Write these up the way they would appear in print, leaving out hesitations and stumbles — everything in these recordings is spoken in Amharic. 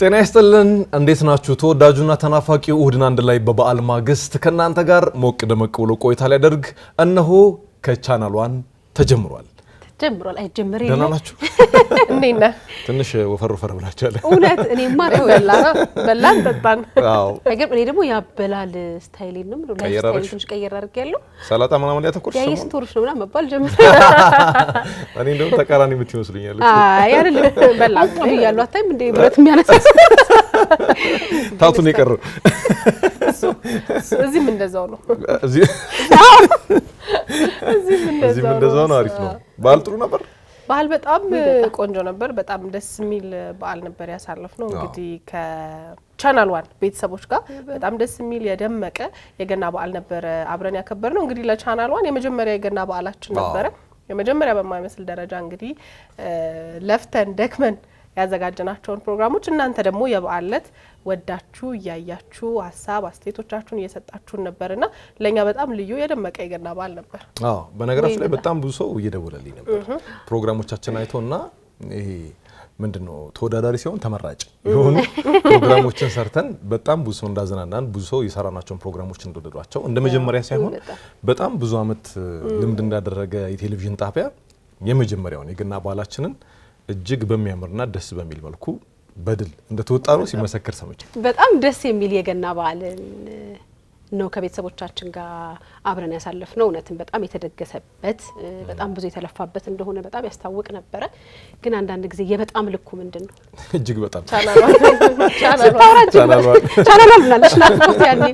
ጤና ይስጥልን እንዴት ናችሁ ተወዳጁና ተናፋቂው እሁድን አንድ ላይ በበዓል ማግስት ከናንተ ጋር ሞቅ ደመቅ ብሎ ቆይታ ሊያደርግ እነሆ ከቻናል 1 ተጀምሯል አይጀምር ደህና ናችሁ እንዴና ትንሽ ወፈር ብላችኋል እውነት እኔማ በላን ጠጣን አዎ እኔ ደግሞ ያበላል ስታይሌን ነው ነው ላይፍ ትንሽ ቀየር አድርጌያለሁ ሰላጣ ምናምን ያተኮርሽ ነው ያይስ ቶርሽ ነው ምናምን መባል ጀምር እኔ እንደው ተቃራኒ የምትመስሉኛል አይደል በላን ያለው አታይም እንደ ብረት የሚያነሳ ታቱን ይቀር እዚህም እንደዛው ነው እዚህም እንደዛው ነው አሪፍ ነው በዓል ጥሩ ነበር በዓል በጣም ቆንጆ ነበር በጣም ደስ የሚል በዓል ነበር ያሳለፍነው እንግዲህ ከቻናል 1 ቤተሰቦች ጋር በጣም ደስ የሚል የደመቀ የገና በዓል ነበር አብረን ያከበርነው እንግዲህ ለቻናል 1 የመጀመሪያ የገና በዓላችን ነበር የመጀመሪያ በማይመስል ደረጃ እንግዲህ ለፍተን ደክመን ያዘጋጀናቸውን ፕሮግራሞች እናንተ ደግሞ የበዓለት ወዳችሁ ያያችሁ ሐሳብ አስተያየቶቻችሁን እየሰጣችሁን ነበርና ለኛ በጣም ልዩ የደመቀ የገና በዓል ነበር አዎ በነገራችን ላይ በጣም ብዙ ሰው እየደወለልኝ ነበር ፕሮግራሞቻችን አይቶና ይሄ ምንድነው ተወዳዳሪ ሲሆን ተመራጭ የሆኑ ፕሮግራሞችን ሰርተን በጣም ብዙ ሰው እንዳዘናናን ብዙ ሰው የሰራናቸውን ፕሮግራሞች እንደወደዷቸው እንደመጀመሪያ ሳይሆን በጣም ብዙ አመት ልምድ እንዳደረገ የቴሌቪዥን ጣቢያ የመጀመሪያውን የገና በዓላችንን እጅግ በሚያምርና ደስ በሚል መልኩ በድል እንደተወጣው ሲመሰከር ሰምቼ በጣም ደስ የሚል የገና በዓል ነው ከቤተሰቦቻችን ጋር አብረን ያሳለፍነው እነተን በጣም የተደገሰበት በጣም ብዙ የተለፋበት እንደሆነ በጣም ያስታውቅ ነበር ግን አንዳንድ ጊዜ የበጣም ልኩ ምንድነው እጅግ በጣም ቻናል ብላለሽ ናፍቆት ያኔ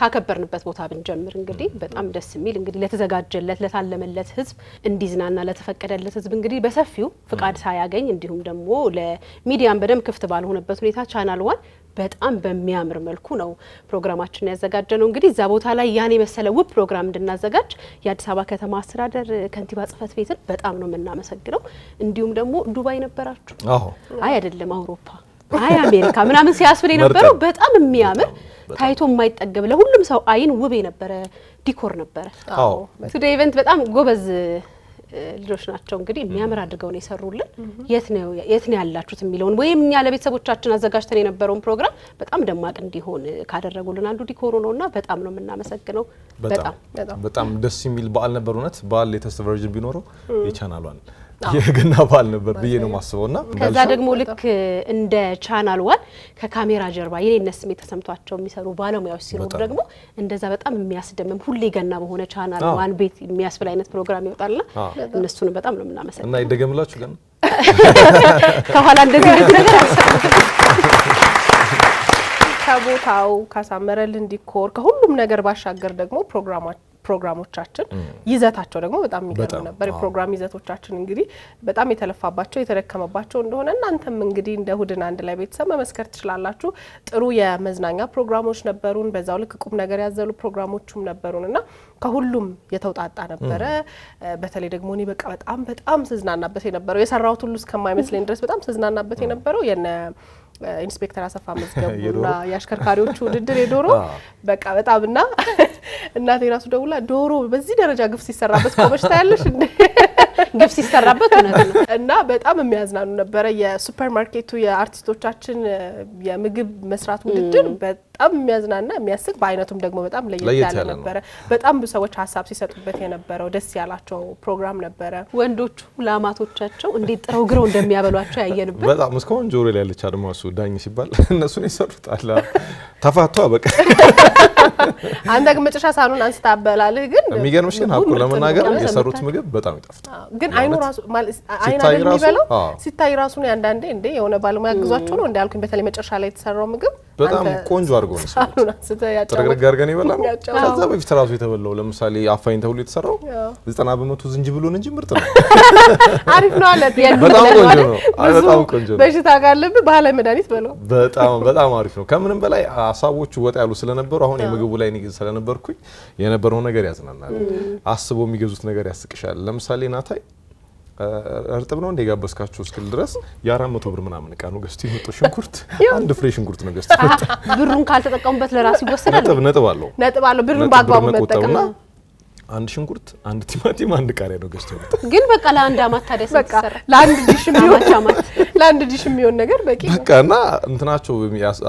ካከበርንበት ቦታ ብንጀምር እንግዲህ በጣም ደስ የሚል እንግዲህ ለተዘጋጀለት ለታለመለት ህዝብ እንዲዝናና ለተፈቀደለት ህዝብ እንግዲህ በሰፊው ፍቃድ ሳያገኝ እንዲሁም ደግሞ ለሚዲያም በደም ክፍት ባልሆነበት ሁኔታ ቻናል 1 በጣም በሚያምር መልኩ ነው ፕሮግራማችን ያዘጋጀነው እንግዲህ እዛ ቦታ ላይ ያኔ መሰለ ውብ ፕሮግራም እንድናዘጋጅ የአዲስ አበባ ከተማ አስተዳደር ከንቲባ ጽፈት ቤትን በጣም ነው የምናመሰግነው እንዲሁም ደግሞ ዱባይ ነበራችሁ አይ አይደለም አውሮፓ አይ አሜሪካ ምናምን ሲያስብል የነበረው በጣም የሚያምር ታይቶ የማይጠገብ ለሁሉም ሰው አይን ውብ የነበረ ዲኮር ነበር አዎ ቱዴይ ኢቨንት በጣም ጎበዝ ልጆች ናቸው እንግዲህ የሚያምር አድርገው ነው የሰሩልን የት ነው ያላችሁት የሚለውን ወይም እኛ ለቤተሰቦቻችን አዘጋጅተን የነበረውን ፕሮግራም በጣም ደማቅ እንዲሆን ካደረጉልን አንዱ ዲኮሩ ነውና በጣም ነው የምናመሰግነው በጣም ደስ የሚል በዓል ነበር እውነት በዓል ሌተስት ቨርዥን ቢኖረው የቻናል 1 የገና በዓል ነበር ብዬ ነው ማስበውና ከዛ ደግሞ ልክ እንደ ቻናል 1 ከካሜራ ጀርባ የኔነት ስሜት ተሰምቷቸው የሚሰሩ ባለሙያዎች ሲኖሩ ደግሞ እንደዛ በጣም የሚያስደምም ሁሌ ገና በሆነ ቻናል 1 ቤት የሚያስብል አይነት ፕሮግራም ይወጣልና እነሱን በጣም ነው የምናመሰግነው እና ይደገምላችሁ ገና ከኋላ እንደዚህ አይነት ነገር ከቦታው ካሳመረልን ዲኮር ከሁሉም ነገር ባሻገር ደግሞ ፕሮግራሞቻችን ይዘታቸው ደግሞ በጣም የሚገርም ነበር የፕሮግራም ይዘቶቻችን እንግዲህ በጣም የተለፋባቸው የተደከመባቸው እንደሆነ እናንተም እንግዲህ እንደ እሁድን አንድ ላይ ቤተሰብ መመስከር ትችላላችሁ ጥሩ የመዝናኛ ፕሮግራሞች ነበሩን በዛው ልክ ቁም ነገር ያዘሉ ፕሮግራሞችም ነበሩንና ከሁሉም የተውጣጣ ነበር በተለይ ደግሞ እኔ በጣም ስዝናናበት የነበረው የሰራው ሁሉ እስከማይመስለኝ ድረስ በጣም ስዝናናበት የነበረው የነ ኢንስፔክተር አሰፋ መዝገቡና ያሽከርካሪዎቹ ውድድር የዶሮ በቃ በጣምና እናቴ ራሱ ደውላ ዶሮ በዚህ ደረጃ ግፍ ሲሰራበት ቆመሽ ታያለሽ እንዴ ግፍ ሲሰራበት እውነት ነው እና በጣም የሚያዝናኑ ነበር የሱፐርማርኬቱ የአርቲስቶቻችን የምግብ መስራት ውድድር በጣም የሚያዝናና የሚያስቅ በአይነቱም ደግሞ በጣም ለየት ያለ ነበር በጣም ብዙ ሰዎች ሐሳብ ሲሰጡበት የነበረው ደስ ያላቸው ፕሮግራም ነበር ወንዶቹ ላማቶቻቸው እንዴት ጥረው ግረው እንደሚያበሏቸው ያየንበት በጣም እስካሁን ጆሮ ላይ ያለች አድማሱ ዳኝ ሲባል እነሱን ይሰሩት አላ ተፋቷ በቃ አንተ ግን መጨረሻ ሳኑን አንስታ አበላልህ ግን የሚገርምሽ ግን ሀቁ ለመናገር የሰሩት ምግብ በጣም ይጣፍጣል ግን አይኑ ራሱ አይና የሚበላው ሲታይ ራሱ ነው አንዳንዴ እንዴ የሆነ ባለሙያ ያግዟቸው ነው እንዳልኩኝ በተለይ መጨረሻ ላይ የተሰራው ምግብ በጣም ቆንጆ አድርጎ ነው ሳኑን አንስታ ያጫው ተረጋጋ አድርገን ይበላል ከዛ በፊት ራሱ የተበላው ለምሳሌ አፋኝ ተብሎ የተሰራው 90% ዝንጅብሉን እንጂ ምርጥ ነው አሪፍ ነው አለ በጣም ቆንጆ ነው በጣም ቆንጆ ነው በሽታ ካለብህ ባህላዊ መድኃኒት በለው በጣም አሪፍ ነው ከምንም በላይ ሐሳቦቹ ወጣ ያሉ ስለነበሩ አሁን የምግቡ ላይ ስለነበርኩኝ የነበረው ነገር ያዝናናል አስቦ የሚገዙት ነገር ያስቅሻል ለምሳሌ ናታይ እርጥብ ነው እንደጋበስካችሁ እስክል ድረስ የ400 ብር ምናምን እቃ ነው ገዝቶ ይመጣ ሽንኩርት አንድ ፍሬ ሽንኩርት ነው ገዝቶ ብሩን ካልተጠቀሙበት ለራስ ይወሰዳል ነጥብ አለው ብሩን በአግባቡ መጠቀም አንድ ሽንኩርት፣ አንድ ቲማቲም፣ አንድ ቃሪያ ነው ገዝተው ግን በቃ ለአንድ አመት ታዲያ ሲሰራ ለአንድ ዲሽ የሚሆን ነገር በቂ በቃና እንትናቸው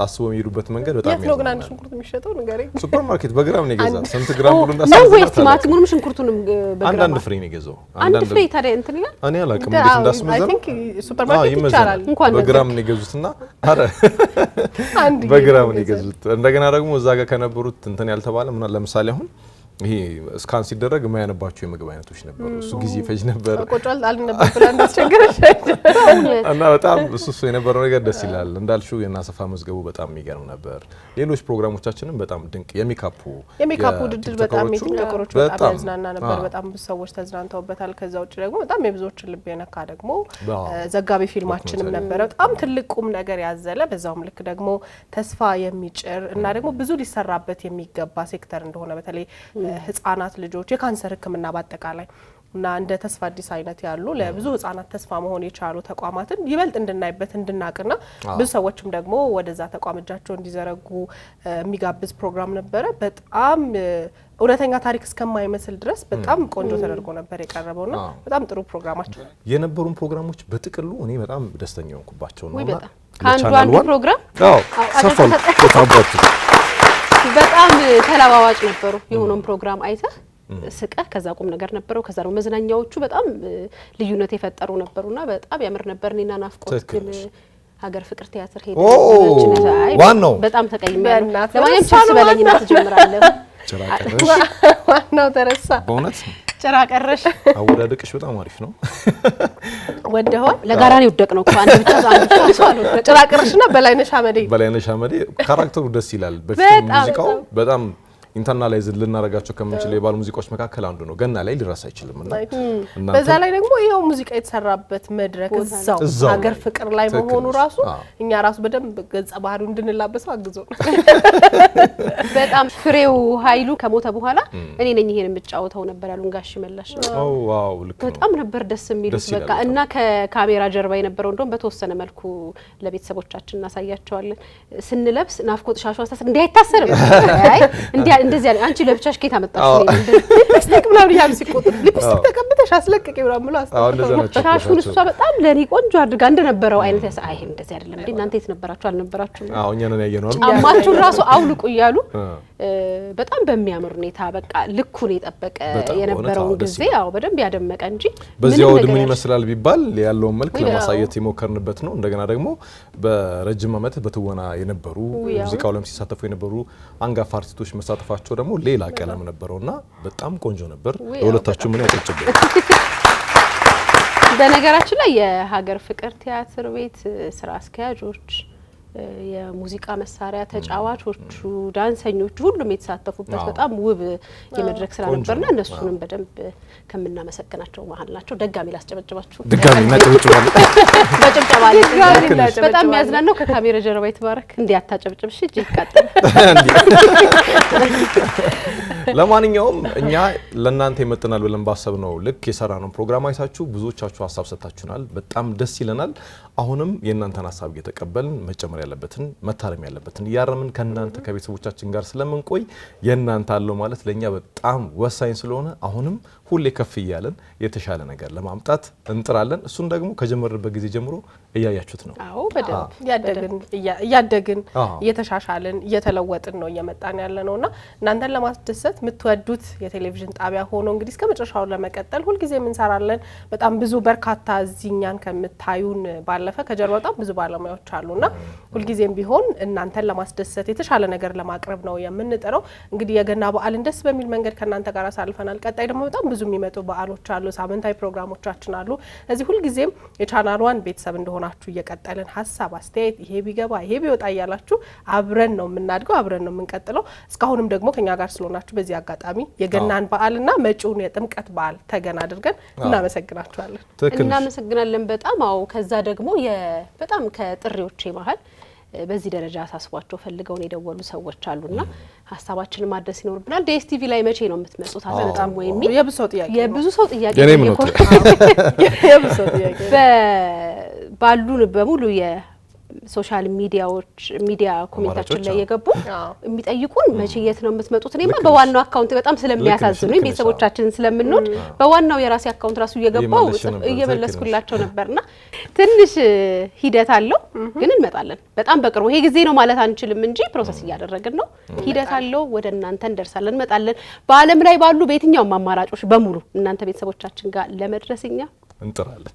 አስበው የሚሄዱበት መንገድ በጣም የት ነው ግን አንድ ሽንኩርት የሚሸጠው ንገረኝ? ሱፐርማርኬት በግራም ነው የገዛው። ስንት ግራም ብሎ ነው እንዳሰበ ወይስ ቲማቲሙንም ሽንኩርቱንም በግራም? አንድ ፍሬ ነው የገዛው። አንድ ፍሬ ታዲያ እንትን ይላል። እኔ አላውቅም እንዴት እንዳስመዘነ። አይ ቲንክ ሱፐርማርኬት ይቻላል። እንኳን በግራም ነው የገዙትና አረ አንድ በግራም ነው የገዙት። እንደገና ደግሞ እዛ ጋር ከነበሩት እንትን ያልተባለ ምን ለምሳሌ አሁን ይሄ ስካን ሲደረግ የማያነባቸው የምግብ አይነቶች ነበሩ። እሱ ጊዜ ፈጅ ነበር። ቆጫል አልነበረ ብላ እንዳስቸገረሽ እና በጣም እሱ የነበረው ነገር ደስ ይላል። እንዳልሽው የናሰፋ መዝገቡ በጣም የሚገርም ነበር። ሌሎች ፕሮግራሞቻችንም በጣም ድንቅ የሚካፑ ውድድር በጣም የቲክቶከሮች በጣም ያዝናና ነበር። በጣም ብዙ ሰዎች ተዝናንተውበታል። ከዛ ውጭ ደግሞ በጣም የብዙዎችን ልብ የነካ ደግሞ ዘጋቢ ፊልማችንም ነበረ። በጣም ትልቅ ቁም ነገር ያዘለ በዛውም ልክ ደግሞ ተስፋ የሚጭር እና ደግሞ ብዙ ሊሰራበት የሚገባ ሴክተር እንደሆነ በተለይ ህፃናት ልጆች የካንሰር ህክምና ባጠቃላይ እና እንደ ተስፋ አዲስ አይነት ያሉ ለብዙ ህፃናት ተስፋ መሆን የቻሉ ተቋማትን ይበልጥ እንድናይበት እንድናቅና ብዙ ሰዎችም ደግሞ ወደዛ ተቋም እጃቸው እንዲዘረጉ የሚጋብዝ ፕሮግራም ነበረ። በጣም እውነተኛ ታሪክ እስከማይመስል ድረስ በጣም ቆንጆ ተደርጎ ነበር የቀረበውና በጣም ጥሩ ፕሮግራማቸው የነበሩን ፕሮግራሞች በጥቅሉ እኔ በጣም ደስተኛ ሆንኩባቸው ነውና ከአንዱ ፕሮግራም ሰፋው ተታባቱ በጣም ተለዋዋጭ ነበሩ። የሆነውን ፕሮግራም አይተህ ስቀህ ከዛ ቁም ነገር ነበረው። ከዛ ነው መዝናኛዎቹ በጣም ልዩነት የፈጠሩ ነበሩና በጣም ያምር ነበር። እኔና ናፍቆት ግን ሀገር ፍቅር ቲያትር ሄደን ዋናው በጣም ተቀይሜያለሁ። ለማንኛውም ችስ በለኝና ትጀምራለህ። ዋናው ተረሳ በእውነት ጭራ ቀረሽ። አወዳደቅሽ በጣም አሪፍ ነው። ወደሆን ለጋራ ነው ወደቅ ነው አንድ ብቻ ሰው ጭራ ቀረሽና በላይነሽ አመዴ ካራክተሩ ደስ ይላል። በፊት ሙዚቃው በጣም ኢንተርናላይዝ ልናረጋቸው ከምንችል የባል ሙዚቃዎች መካከል አንዱ ነው። ገና ላይ ሊረሳ አይችልም እና በዛ ላይ ደግሞ ይሄው ሙዚቃ የተሰራበት መድረክ እዛው ሀገር ፍቅር ላይ መሆኑ ራሱ እኛ ራሱ በደንብ ገጸ ባህሪው እንድንላበሰው አግዞ በጣም ፍሬው ኃይሉ ከሞተ በኋላ እኔ ነኝ ይሄን የምጫወተው ነበር ያሉን ጋሽ መላሽ። ዋው ልክ ነው። በጣም ነበር ደስ የሚሉት በቃ እና ከካሜራ ጀርባ የነበረው እንደውም በተወሰነ መልኩ ለቤተሰቦቻችን እናሳያቸዋለን። ስንለብስ ናፍቆት ሻሹ አስተስ እንዳይታሰርም አይ እንደዚህ ያለ አንቺ ለብቻሽ ከታ መጣሽ ነው ሊፕስቲክ ምናምን ያሉ ሲቆጥ ሊፕስቲክ ተቀብተሽ አስለቅቂ ምናምን ብሎ ሻሹን እሷ በጣም ለኔ ቆንጆ አድርጋ እንደነበረው አይነት ያሳ አይ እንደዚህ አይደለም እንዴ እናንተ የት ነበራችሁ አልነበራችሁም? አዎ እኛ ነን ያየነው ጫማችሁ ራሱ አውልቁ እያሉ በጣም በሚያምር ሁኔታ በቃ ልኩን የጠበቀ የነበረው ጊዜ ያው በደንብ ያደመቀ እንጂ በዚያው ምን ይመስላል ቢባል ያለውን መልክ ለማሳየት የሞከርንበት ነው። እንደገና ደግሞ በረጅም ዓመት በትወና የነበሩ ሙዚቃው ለም ሲሳተፉ የነበሩ አንጋፋ አርቲስቶች መሳተፋቸው ደግሞ ሌላ ቀለም ነበርውና በጣም ቆንጆ ነበር። ለሁለታችሁ ምን ያጨጭብኝ። በነገራችን ላይ የሀገር ፍቅር ቲያትር ቤት ስራ አስኪያጆች የሙዚቃ መሳሪያ ተጫዋቾቹ ዳንሰኞቹ ሁሉም የተሳተፉበት በጣም ውብ የመድረክ ስራ ነበርና እነሱንም በደንብ ከምናመሰግናቸው መሀል ናቸው። ደጋሚ ላስጨበጭባችሁ ደጋሚ እናጨበጭባለን በጭብጨባ በጣም የሚያዝናናው ከካሜራ ጀርባ የተባረክ እንዲያታጨብጭብሽ እጅ ይቃጠል። ለማንኛውም እኛ ለእናንተ ይመጥናል ብለን ባሰብነው ልክ የሰራነው ፕሮግራም አይታችሁ ብዙዎቻችሁ ሀሳብ ሰጣችሁናል። በጣም ደስ ይለናል። አሁንም የእናንተን ሀሳብ እየተቀበልን መጨመር ያለበትን መታረም ያለበትን እያረምን ከእናንተ ከቤተሰቦቻችን ጋር ስለምንቆይ የእናንተ አለው ማለት ለእኛ በጣም ወሳኝ ስለሆነ አሁንም ሁሌ ከፍ እያለን የተሻለ ነገር ለማምጣት እንጥራለን። እሱን ደግሞ ከጀመረበት ጊዜ ጀምሮ እያያችሁት ነው። አዎ በደንብ እያደግን እየተሻሻልን እየተለወጥን ነው እየመጣን ያለ ነውና እናንተን ለማስደሰት የምትወዱት የቴሌቪዥን ጣቢያ ሆኖ እንግዲህ እስከ መጨረሻው ለመቀጠል ሁልጊዜ እንሰራለን። በጣም ብዙ በርካታ እዚህኛን ከምታዩን ባለፈ ከጀርባ በጣም ብዙ ባለሙያዎች አሉና ሁልጊዜም ቢሆን እናንተን ለማስደሰት የተሻለ ነገር ለማቅረብ ነው የምንጥረው። እንግዲህ የገና በዓልን ደስ በሚል መንገድ ከእናንተ ጋር አሳልፈናል። ቀጣይ ደግሞ በጣም ብዙ የሚመጡ በዓሎች አሉ፣ ሳምንታዊ ፕሮግራሞቻችን አሉ። እዚህ ሁልጊዜም የቻናሏን ቤተሰብ እንደሆናችሁ እየቀጠልን ሀሳብ አስተያየት ይሄ ቢገባ ይሄ ቢወጣ እያላችሁ አብረን ነው የምናድገው፣ አብረን ነው የምንቀጥለው። እስካሁንም ደግሞ ከኛ ጋር ስለሆናችሁ በዚህ አጋጣሚ የገናን በዓልና መጪውን የጥምቀት በዓል ተገና አድርገን እናመሰግናችኋለን። እናመሰግናለን በጣም አው ከዛ ደግሞ በጣም ከጥሪዎቼ መሀል በዚህ ደረጃ አሳስቧቸው ፈልገው የደወሉ ሰዎች አሉና ሀሳባችንን ማድረስ ይኖርብናል። ዲኤስቲቪ ላይ መቼ ነው የምትመጡት? አሰልጣም ወይም የብዙ ሰው ጥያቄ ባሉን በሙሉ ሶሻል ሚዲያ ኮሜንታችን ላይ የገቡ የሚጠይቁን መቼ የት ነው የምትመጡት? እኔማ በዋናው አካውንት በጣም ስለሚያሳዝኑኝ ቤተሰቦቻችንን ስለምንወድ በዋናው የራሴ አካውንት ራሱ እየገባው እየመለስኩላቸው ነበርና ትንሽ ሂደት አለው ግን እንመጣለን። በጣም በቅርቡ ይሄ ጊዜ ነው ማለት አንችልም እንጂ ፕሮሰስ እያደረግን ነው። ሂደት አለው። ወደ እናንተ እንደርሳለን፣ እንመጣለን። በዓለም ላይ ባሉ በየትኛውም አማራጮች በሙሉ እናንተ ቤተሰቦቻችን ጋር ለመድረስኛ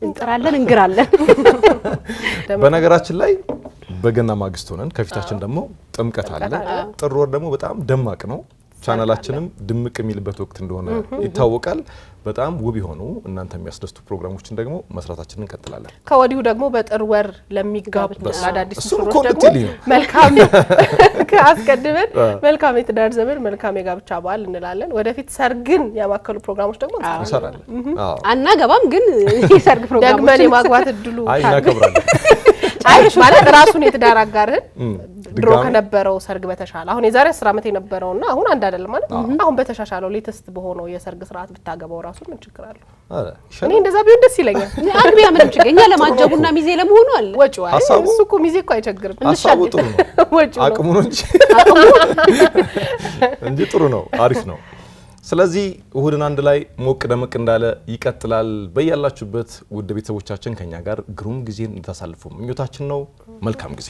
እንጥራለን እንግራለን። በነገራችን ላይ በገና ማግስት ሆነን ከፊታችን ደግሞ ጥምቀት አለ። ጥር ወር ደግሞ በጣም ደማቅ ነው። ቻናላችንም ድምቅ የሚልበት ወቅት እንደሆነ ይታወቃል። በጣም ውብ የሆኑ እናንተ የሚያስደስቱ ፕሮግራሞችን ደግሞ መስራታችንን እንቀጥላለን። ከወዲሁ ደግሞ በጥር ወር ለሚጋቡ አዳዲስ ሙሽሮች ደግሞ መልካም ከአስቀድመን መልካም የትዳር ዘመን መልካም የጋብቻ በዓል እንላለን። ወደፊት ሰርግን ያማከሉ ፕሮግራሞች ደግሞ እንሰራለን። አናገባም ግን የሰርግ ፕሮግራሞች ደግመን የማግባት እድሉ እናከብራለን። አይሽ ማለት ራሱን የትዳር አጋርህን ድሮ ከነበረው ሰርግ በተሻለ አሁን የዛሬ 10 ዓመት የነበረውና አሁን አንድ አይደለም ማለት አሁን በተሻሻለው ሌተስት በሆነው የሰርግ ስርዓት ብታገባው ራሱ ምን ችግር አለው? እኔ እንደዛ ቢሆን ደስ ይለኛል። አንዱ ያምንም ችግር እኛ ለማጀቡና ሚዜ ለመሆኑ አለ ወጪው እሱ እኮ ሚዜ እኮ አይቸግርም። ሀሳቡ ጥሩ ነው፣ አቅሙ ነው እንጂ ጥሩ ነው፣ አሪፍ ነው። ስለዚህ እሁድን አንድ ላይ ሞቅ ደመቅ እንዳለ ይቀጥላል። በያላችሁበት ውድ ቤተሰቦቻችን ከኛ ጋር ግሩም ጊዜን እንታሳልፉ ምኞታችን ነው። መልካም ጊዜ